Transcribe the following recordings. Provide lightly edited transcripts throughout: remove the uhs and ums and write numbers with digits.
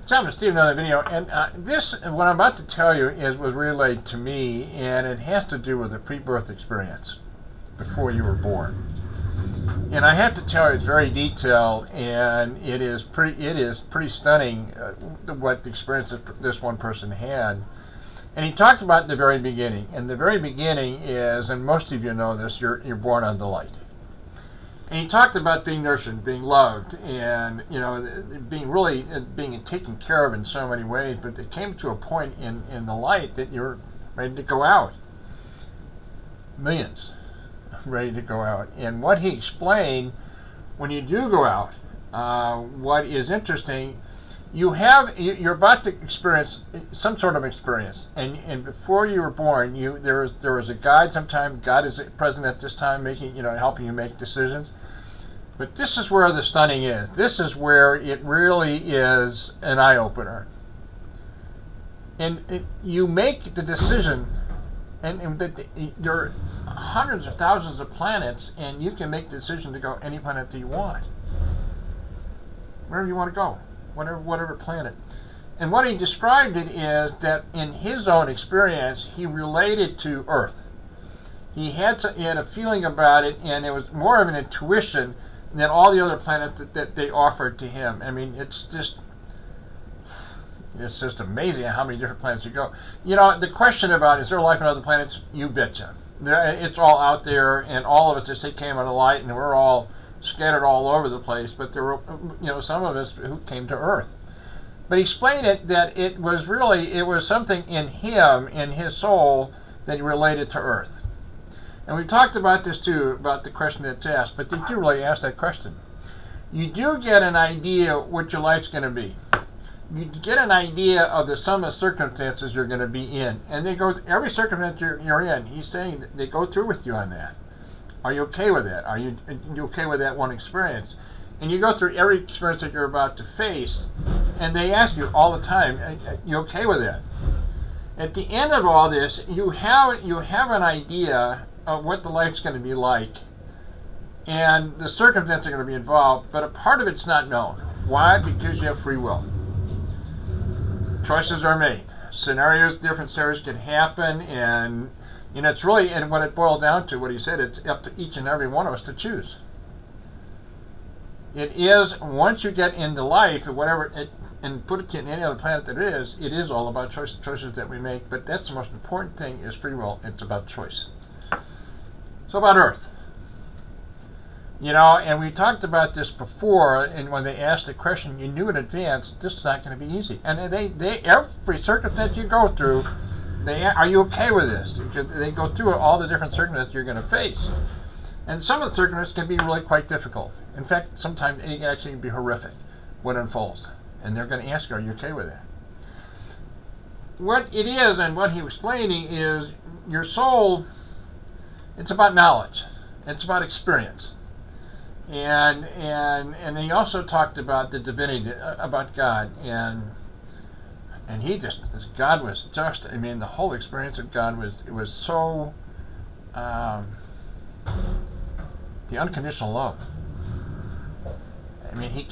John and Steve, another video, and this, what I'm about to tell you, was relayed to me, and it has to do with a pre-birth experience before you were born. And I have to tell you, it's very detailed, and it is pretty stunning what the experience that this one person had. And he talked about the very beginning, and the very beginning is, and most of you know this, you're born on the light. And he talked about being nurtured, being loved, and being taken care of in so many ways. But it came to a point in the light that you're ready to go out. Millions ready to go out. And what he explained, when you do go out, what is interesting, you're about to experience some sort of experience, and before you were born, there was a guide. Sometimes God is present at this time, helping you make decisions. But this is where the stunning is. This is where it really is an eye-opener. And you make the decision, and there are hundreds of thousands of planets, and you can make the decision to go any planet that you want, wherever you want to go. Whatever planet. And what he described it is that in his own experience, he related to Earth. He had a feeling about it, and it was more of an intuition than all the other planets that they offered to him. I mean, it's just amazing how many different planets you go. The question about is there life on other planets? You betcha. It's all out there, and all of us just came out of light, and we're all scattered all over the place, but there were, some of us who came to Earth. But he explained it that it was something in him, in his soul, that he related to Earth. And we've talked about this too, about the question that's asked, but they do really ask that question. You do get an idea what your life's going to be. You get an idea of the sum of circumstances you're going to be in, and they go through every circumstance you're in. He's saying that they go through with you on that. Are you okay with that? Are you okay with that one experience? And you go through every experience that you're about to face, and they ask you all the time, are you okay with that? At the end of all this, you have an idea of what the life's going to be like, and the circumstances are going to be involved, but a part of it's not known. Why? Because you have free will. Choices are made. Different scenarios can happen, and it's really, and what it boiled down to, what he said, it's up to each and every one of us to choose. It is, once you get into life, and put it in any other planet that it is all about choices that we make, but that's the most important thing, is free will. It's about choice. So about Earth. And we talked about this before, and when they asked the question, you knew in advance, this is not going to be easy. And every circumstance you go through, are you okay with this? Because they go through all the different circumstances you're going to face. And some of the circumstances can be really quite difficult. In fact, sometimes it can actually be horrific what unfolds. And they're going to ask you, are you okay with that? What it is, and what he was explaining, is your soul, it's about knowledge. It's about experience. And he also talked about the divinity, about God, and God was just, the whole experience of God was so, the unconditional love. He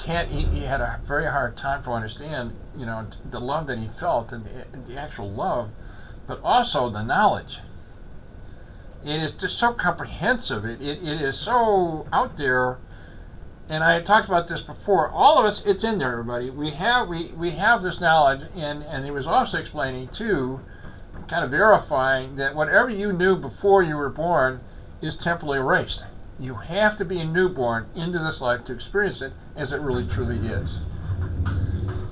had a very hard time to understand, the love that he felt, and the actual love, but also the knowledge. It is just so comprehensive. It is so out there. And I had talked about this before. All of us, it's in there, everybody. We have this knowledge, and he was also explaining too, kind of verifying that whatever you knew before you were born is temporarily erased. You have to be a newborn into this life to experience it as it really truly is.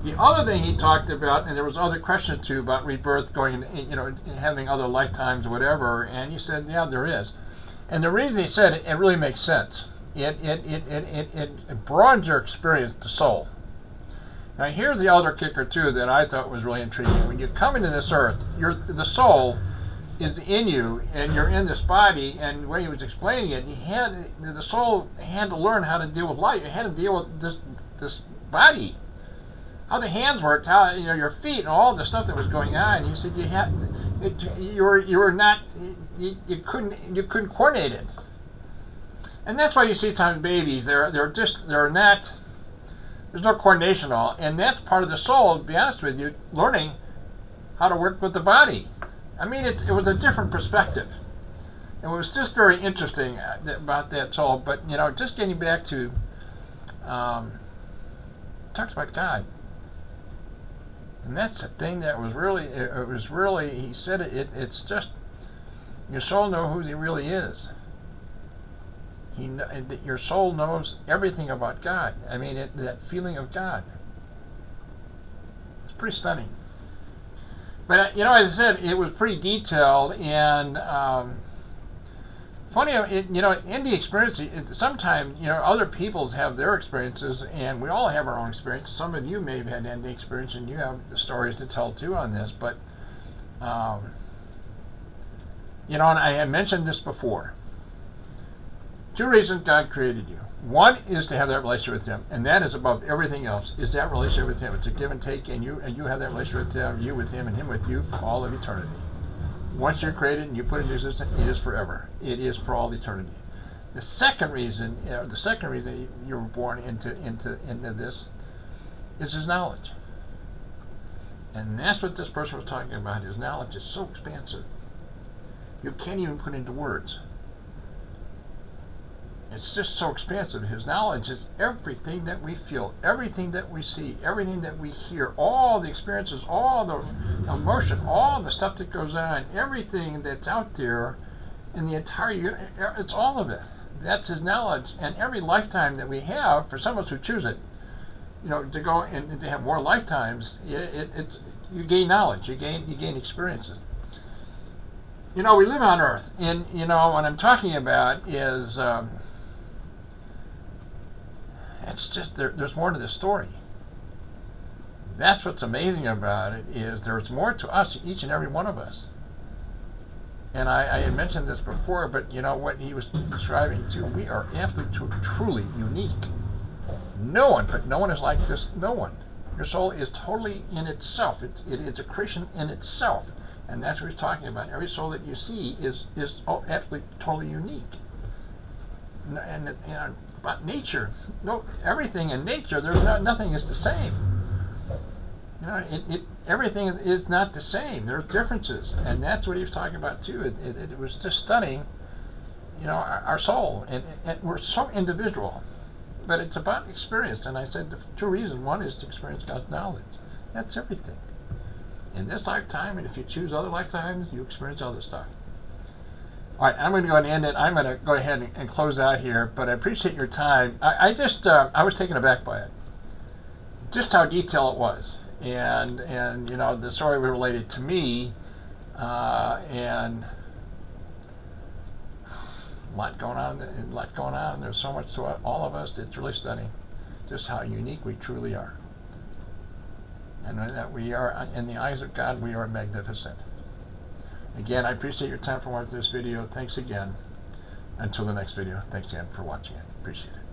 The other thing he talked about, and there was other questions too about rebirth, going, having other lifetimes or whatever, and he said, yeah, there is. And the reason he said it really makes sense. It broadens your experience to soul. Now here's the other kicker too that I thought was really intriguing. When you come into this earth, the soul is in you, and you're in this body, and the way he was explaining it, the soul had to learn how to deal with life. It had to deal with this body, how the hands worked, how your feet, and all the stuff that was going on. He said you couldn't coordinate it. And that's why you see sometimes babies, they're There's no coordination at all, and that's part of the soul, to be honest with you, learning how to work with the body. I mean, it was a different perspective. It was just very interesting about that soul. But, you know, just getting back to, talks about God. And that's the thing that was really, it was really, he said it's just, your soul knows who he really is. Your soul knows everything about God. I mean, that feeling of God. It's pretty stunning. But, you know, as I said, it was pretty detailed, and funny, you know, in the experience, sometimes, you know, other peoples have their experiences, and we all have our own experiences. Some of you may have had NDE experience, and you have the stories to tell too on this. But, you know, and I had mentioned this before. 2 reasons God created you. One is to have that relationship with Him, and that is above everything else. Is that relationship with Him? It's a give and take, and you have that relationship with Him, you with Him, and Him with you for all of eternity. Once you're created and you put it into existence, it is forever. It is for all eternity. The second reason you were born into this is His knowledge. And that's what this person was talking about. His knowledge is so expansive. You can't even put into words. It's just so expansive. His knowledge is everything that we feel, everything that we see, everything that we hear, all the experiences, all the emotion, all the stuff that goes on, everything that's out there in the entire universe, it's all of it. That's His knowledge. And every lifetime that we have, for some of us who choose it, you know, to go and to have more lifetimes, it's you gain knowledge, you gain experiences. You know, we live on Earth, and, you know, what I'm talking about is it's just there's more to the story. That's what's amazing about it, is there's more to us, each and every one of us. And I had mentioned this before, but you know what he was describing too, we are absolutely truly unique. No one is like this. No one. Your soul is totally in itself. It is a creation in itself, and that's what he's talking about. Every soul that you see is absolutely totally unique. And you know, but nature, no, everything in nature, nothing is the same. You know, everything is not the same. There's differences, and that's what he was talking about too. It was just stunning. You know, our soul, and we're so individual, but it's about experience. And I said the 2 reasons. One is to experience God's knowledge. That's everything. In this lifetime, and if you choose other lifetimes, you experience other stuff. All right, I'm going to go ahead and end it. I'm going to go ahead and close out here, but I appreciate your time. I was taken aback by it, just how detailed it was, and you know, the story related to me, and a lot going on. There's so much to all of us. It's really stunning, just how unique we truly are, and that we are, in the eyes of God, we are magnificent. Again, I appreciate your time for watching this video. Thanks again. Until the next video, thanks again for watching it. Appreciate it.